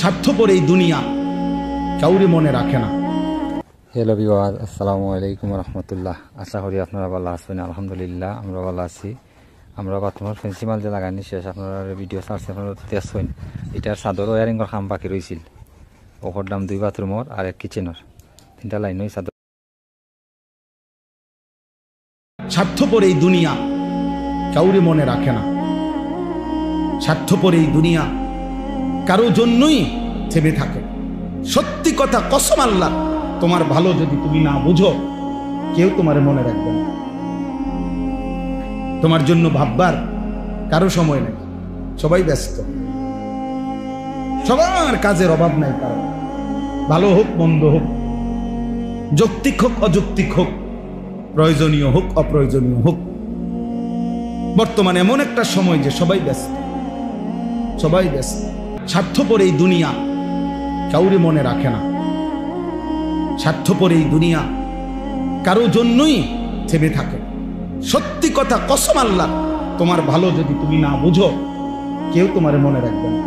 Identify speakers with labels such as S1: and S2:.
S1: স্বার্থপর এই দুনিয়া কাউরে মনে রাখে না।
S2: হ্যালো ভিউয়ার, আসসালামু আলাইকুম রহমতুল্লাহ। আশা করি আপনারা ভালো আছেন। আলহামদুলিল্লাহ আমরা ভালো আছি। আমরা বর্তমান ফেন্সি মাল যে লাগানি শেষ আপনারা ভিডিও চার্জ আপনারা দেখছেন। এটার চাদর ওয়ারিংয়ের কাম বাকি রয়েছিল। ওর দাম 2 বাথরুমর আর 1 কিচেনের 3টা লাইন হয়ে চাদর।
S1: স্বার্থপর এই দুনিয়া কাউরে মনে রাখে না। স্বার্থপর এই দুনিয়া কারো জন্যই থেমে থাকে। সত্যি কথা, কসম আল্লাহ, তোমার ভালো যদি তুমি না বুঝো কেউ তোমার মনে রাখবে না। তোমার জন্য ভাববার কারো সময় নেই, সবাই ব্যস্ত, সবার কাজের অভাব নাই কারো। ভালো হোক মন্দ হোক, যৌক্তিক হোক অযৌক্তিক হোক, প্রয়োজনীয় হোক অপ্রয়োজনীয় হোক, বর্তমানে এমন একটা সময় যে সবাই ব্যস্ত, সবাই ব্যস্ত। স্বার্থপর এই দুনিয়া কাউরে মনে রাখে না। স্বার্থপর এই দুনিয়া কারো জন্যই থেমে থাকে। সত্যি কথা, কসম আল্লাহ, তোমার ভালো যদি তুমি না বুঝো কেউ তোমার মনে রাখবে না।